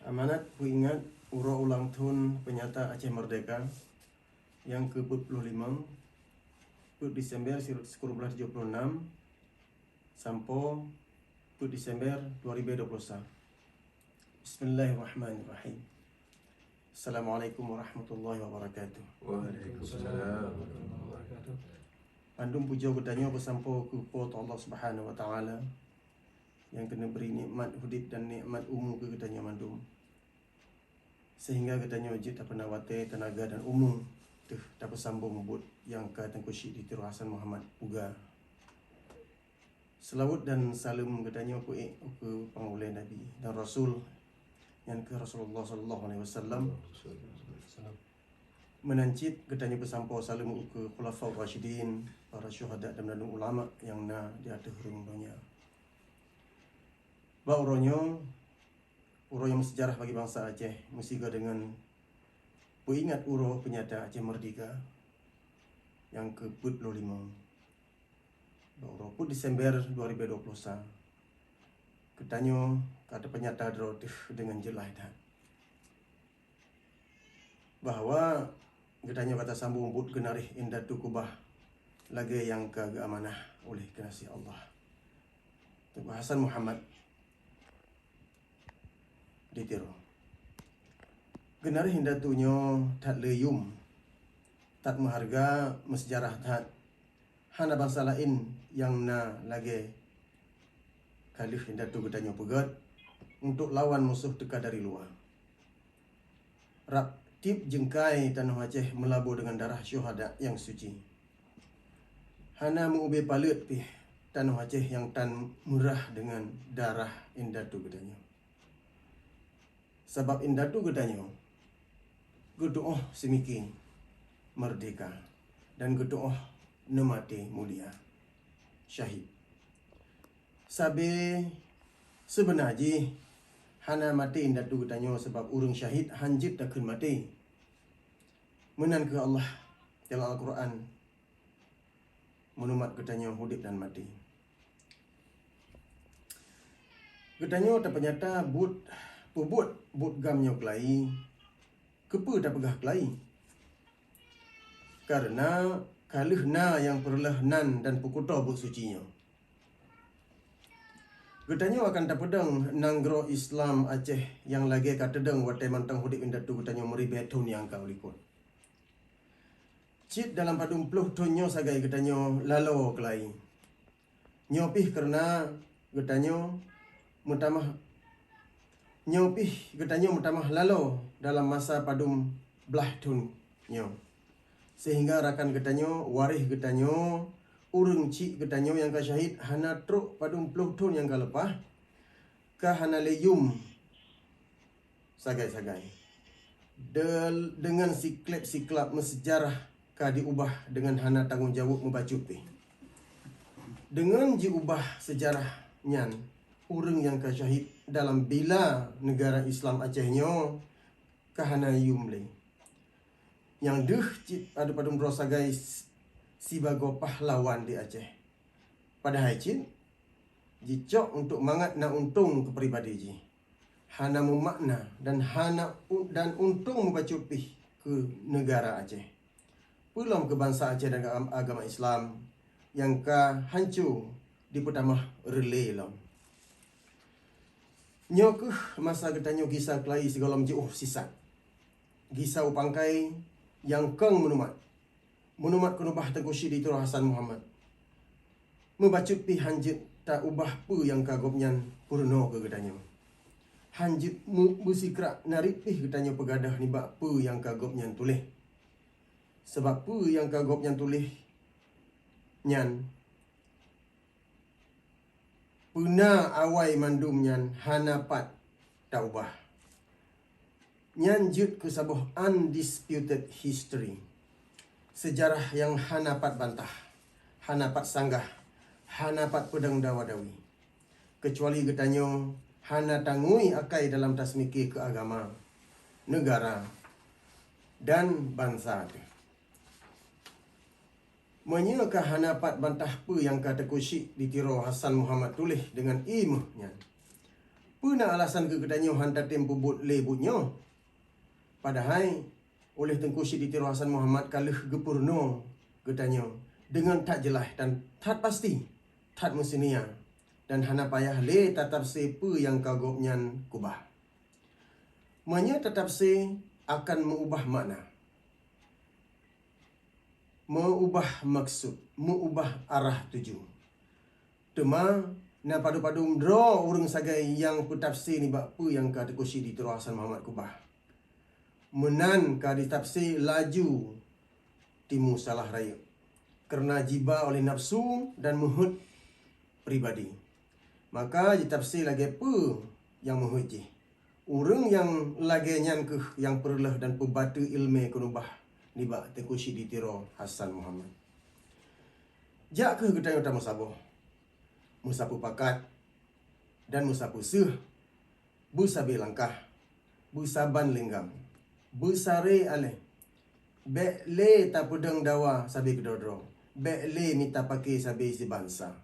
Amanat Pengingat Urau Ulang Tahun Penyata Aceh Merdeka yang ke-45 Desember 1976 sampai Desember 2021. Bismillahirrahmanirrahim. Assalamualaikum warahmatullahi wabarakatuh. Waalaikumsalam warahmatullahi wabarakatuh. Pandum puja bertanya bersampo kepada Allah Subhanahu wa taala yang kena beri nikmat hudib dan nikmat umum ke katanya mandum. Sehingga katanya wajib tak pernah wate tenaga dan umum tuh dapat sambung but yang ke tengkusyik di Tiru Hasan Muhammad Uga. Selawat dan salam katanya ke pangulai Nabi dan Rasul yang ke Rasulullah sallallahu alaihi wasallam. Menancit katanya bersampo salam ke khulafaur rasyidin, para syuhada dan ulama yang na di atas dunia. Bauronyo uro yang sejarah bagi bangsa Aceh musiga dengan peringat uro penyata Aceh Merdeka yang ke-45 Bauro Desember 2021. Ketanyo kata penyata drotif dengan jelas dah bahawa ketanyo kata sambung but genarih indah tukubah lagi yang keamanah oleh kasih Allah. Tuku Hasan Muhammad ditiro. Genarih hindatunyo tak leyum, tak mengharga mesejarah tak hana bangsa lain yang na lagi kalih hindatu gedanyo pegat untuk lawan musuh teka dari luar. Rap tip jengkai tanah Aceh melabur dengan darah syuhada yang suci. Hana mengubah palut pih tanah Aceh yang tan murah dengan darah indatu gedanyo. Sebab indatu gedanyo gedoh semiki merdeka dan gedoh nemati mulia syahid. Sabe sebenarnya hana mati indatu gedanyo sebab urang syahid hanjit takkan mati. Menan ke Allah dalam Al-Quran menumat gedanyo hidup dan mati. Gedanyo tak penyata but gamnya kelai kepa tak pegah kelai karena kalih na yang perlah nan dan pukuto but sucinya. Getanyo akan tak pedang nanggro Islam Aceh yang lagi katedeng watai mantang hudip indatu getanyo meribet tahun yang kau likut. Cit dalam padum peluh tonyo sagai getanyo lalo kelai. Nyopih kerana getanyo mutamah lalo dalam masa padum belah tunyo. Sehingga rakan getanyo warih getanyo urung cik getanyo yang ka syahid hana truk padum peluh tun yang ka lepah ka hana leyum sagai-sagai. Dengan siklap mesejarah ka diubah dengan hana tanggungjawab membacupi. Dengan diubah sejarah nyan urang yang ka syahid dalam bila negara Islam Acehnyo kahana yumle yang deh ada padum rosa guys sibago pahlawan di Aceh pada hacin jicok untuk mangat na untung ke pribadi ji hana memakna dan untung membacupih ke negara Aceh pulang ke bangsa Aceh dan agama Islam yang ka hancur di pertama relay lam. Nyokuh masa getanyo kisah kelai segolam jauh sisat. Gisau pangkai yang keng menumat kunubah tengkusi di Tiru Hasan Muhammad. Membacut pi hanjit tak ubah pu yang kagopnyan purno ke getanyo. Hanjit musikrak narik pi getanyo pegadah ni bak pu yang kagopnyan tulih. Sebab pu yang kagopnyan tulih nyan puna awai mandum nyan hanapat taubah. Nyan jut ke sabuh undisputed history. Sejarah yang hanapat bantah, hanapat sanggah, hanapat pedang dawadawi. Kecuali getanyo hana tangui akai dalam tasmiki ke agama, negara dan bangsa. Menyeka hanapat bantah pu yang kata kusyik di Tiru Hasan Muhammad tulih dengan imahnya. Puna alasan ke katanya hantar tempo but lebutnya. Padahal oleh Tengku Syed Tiro Hasan Muhammad kalah gepurno katanya dengan tak jelas dan tak pasti, tak mestinya dan hana payah le tatap sepa yang kagopnya kubah. Manya tatap se akan mengubah makna, mengubah maksud, mengubah arah tuju. Tema na padu-padu mdro urang sagai yang petafsir ni bakpu yang ka Tengku Syed Tiro Hasan Muhammad kubah. Menan ka ditafsir laju timu salah raya. Kerana jiba oleh nafsu dan muhud pribadi. Maka ditafsir lagi apa yang muhud je. Urang yang lagi nyan ke yang perlah dan pebatu ilmu kunubah ni bak Tengku Syed Tiro Hasan Muhammad. Jak ke kita yang musabah. Musapu pakat dan musapu seuh. Busabi langkah. Busaban lenggam. Busare aleh. Bek le ta pedang dawa sabi kedodro. Bek le minta pakai sabi si bangsa.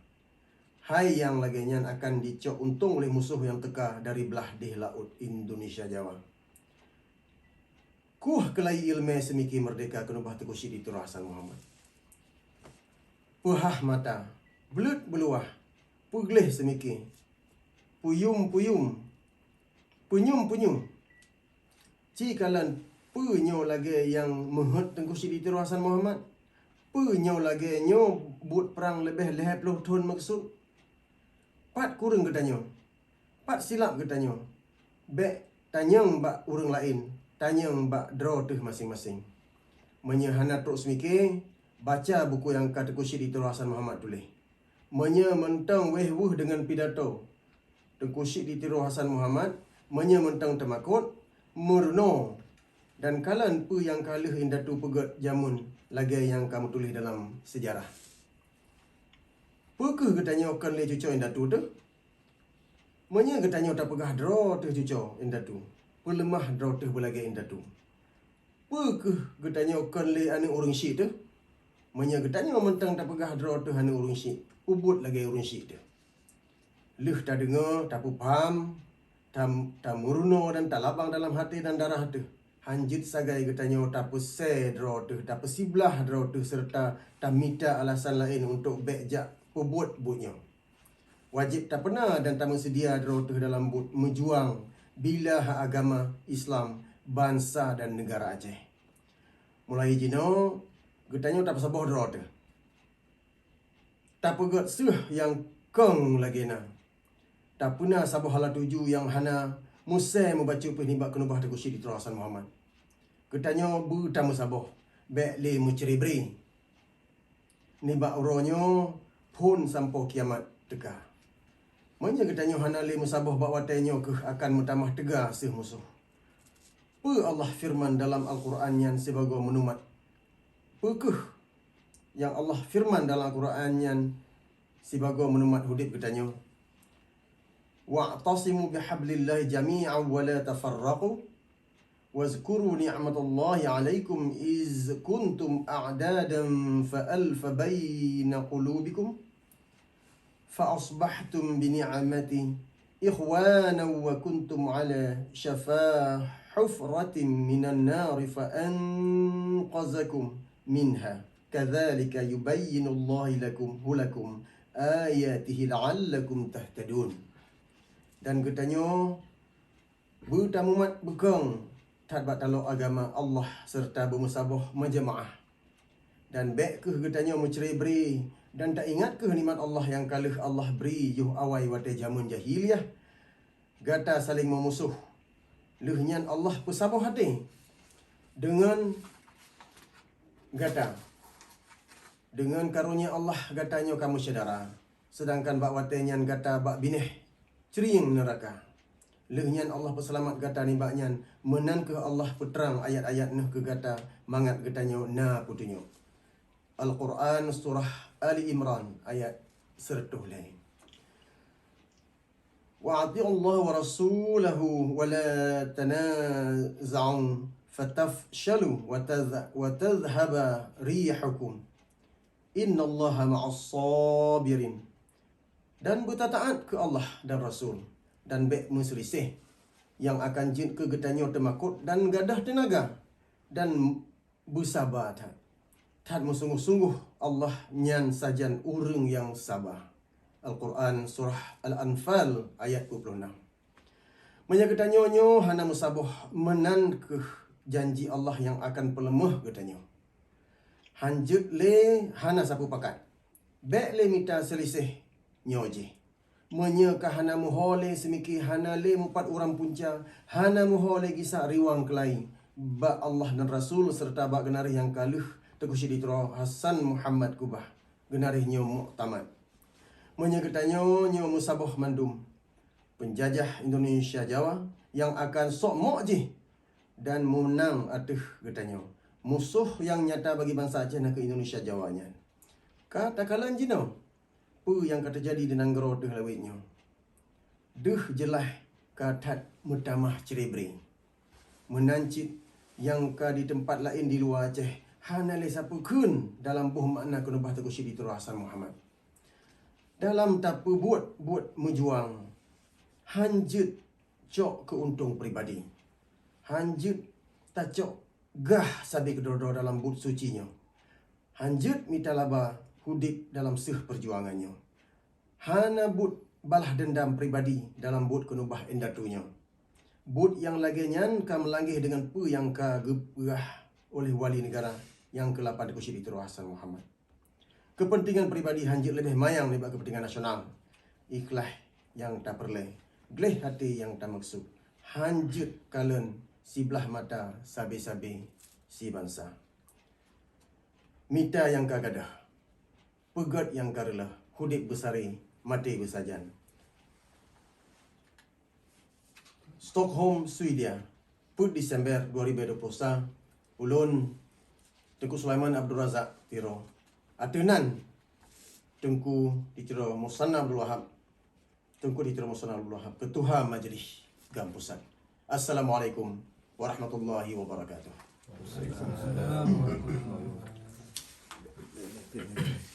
Hai yang lagi nyan akan dicok untung oleh musuh yang teka dari belah di laut Indonesia Jawa. Kuh kelai ilmu semiki merdeka kenubah Tengku Syed Tiro Hasan Muhammad. Puhah mata, belut beluah, pugleh semiki. Puyum-puyum, punyum-punyum. Cikalan penyo lagi yang menghut Tengku Syed Tiro Hasan Muhammad. Penyo lagi nyo buat perang lebih 50 tahun maksud. Pat kurang katanya. Pat silap katanya. Bek tanyang bak urang lain. Tanyang bak draw tuh masing-masing. Menyahana tok semike baca buku yang kata Tengku Syed Tiro Hasan Muhammad tulis. Mentang weh-wuh dengan pidato Tengku Syed Tiro Hasan Muhammad. Mentang temakut. Murno. Dan kalan pu yang kalah indatu pegat jamun lagi yang kamu tulis dalam sejarah. Pekeh katanya akan le cucuk indatu tu? Menya katanya tak pegah draw tu cucuk indatu. Pelemah draw tu belagi indatu. Pekeh katanya akan le ane urang syik tu? Menya katanya mentang tak pegah draw tu ane urang syik. Ubut lagi urang syik tu. Leh tak dengar, tak paham, tak murno dan tak labang dalam hati dan darah tu. Hanjit sagai katanya tak pusai draw tu, tak pesiblah draw tu serta tak minta alasan lain untuk bekjak pebut butnya. Wajib tak pernah dan tak bersedia draw tu dalam but menjuang bila hak agama Islam, bangsa dan negara Aceh. Mulai jino, katanya tak pasabah draw tu. Tak pegat seuh yang keng lagi na. Tak pernah sabah hala tuju yang hana musai membaca penibak kenubah Tengku Syed Tiro Hasan Muhammad. Katanya bertamu sabah. Bek le menceribri. Nibak uronyo pun sampai kiamat teka. Manya katanya hana le musabah bak watainya ke akan mutamah tega seh musuh. Pa Allah firman dalam Al-Quran yang sebagai menumat. Pekeh yang Allah firman dalam Al-Quran yang sebagai menumat hudib katanya. Wa'tasimu bihablillahi jami'an wa la tafarraqu. Wazkuru ni'matallahi alaikum iz kuntum a'dadan fa'alfa bayna qulubikum. Fa'asbahtum bini'amati ikhwanan wa kuntum ala syafa hufratin minan nari fa'anqazakum minha. Kadzalika yubayyinullahu lakum ayatihi la'allakum tahtadun. Dan katanya bertamumat bekang tadbat taluk agama Allah serta bermusabah majamaah. Dan bek ke katanya menceribri dan tak ingat ke nikmat Allah yang kalah Allah beri yuh awai watai jamun jahiliyah. Gata saling memusuh. Lehnya Allah pesabah hati dengan gata. Dengan karunia Allah gatanya kamu saudara. Sedangkan bak watainya gata bak binih cering neraka. Lehnyan Allah peselamat gata ni baknyan menan ke Allah peterang ayat-ayat noh ke gata mangat gatanya na putunyo. Al-Quran surah Ali Imran ayat 100 lain. Wa'ati Allah wa rasulahu wa la tanaza'un fatafshalu wa tadhhaba rihukum. Inna Allaha ma'as sabirin. Dan bertaat ke Allah dan Rasul. dan bek meselisih yang akan jin ke getanyo temakut dan gadah tenaga dan bersabar tat. Tat sungguh-sungguh Allah nyan sajan urang yang sabar. Al-Quran surah Al-Anfal ayat 26. Menyagetanyo hana musaboh menan ke janji Allah yang akan pelemah getanyo. Hanjut le hana sapu pakat. Bek le mita selisih nyoje. Menyeka hana muhole semiki hana le mupat orang punca. Hana muhole kisah riwang kelai. Ba Allah dan Rasul serta ba genarih yang kaluh tegusi ditro Hasan Muhammad Kubah. Genarih nyo muktamad. Menyegetanyo nyo musaboh mandum. Penjajah Indonesia Jawa yang akan sok mok je dan menang atuh getanyo. Musuh yang nyata bagi bangsa Aceh dan ke Indonesia Jawanya. Katakanlah jino, apa yang kata jadi di nanggro deh lawitnya. Deh jelah katat mutamah cerebri. Menancit yang ka di tempat lain di luar Aceh. Hana le sapu kun dalam buh makna kenubah teguh syidi Hasan Muhammad. Dalam tapu buat menjuang. Hanjut cok keuntung peribadi. Hanjut tak cok gah sabi kedodo dalam but sucinya. Hanjut mita laba hudik dalam seh perjuangannya. Hana but balah dendam pribadi dalam but kenubah endatunya. But yang lagi nyan ka melanggih dengan pu yang ka gebrah oleh wali negara yang ke-8 Kusyidi Hasan Muhammad. Kepentingan pribadi hanjut lebih mayang daripada kepentingan nasional. Ikhlas yang tak perle. Gleh hati yang tak maksud. Hanjut kalen si belah mata sabi-sabi si bangsa. Mita yang kagadah. Pegat yang karela. Hudik besari. Mati bersajan. Stockholm, Sweden. 4 Disember 2021. Ulun Tengku Sulaiman Abdul Razak Tiro. Atenan Tengku Ditiro Musanna Abdul Wahab. Tengku Ditiro Musanna Abdul Wahab. Ketua Majlis Gam Pusat. Assalamualaikum warahmatullahi wabarakatuh. Waalaikumsalam warahmatullahi wabarakatuh.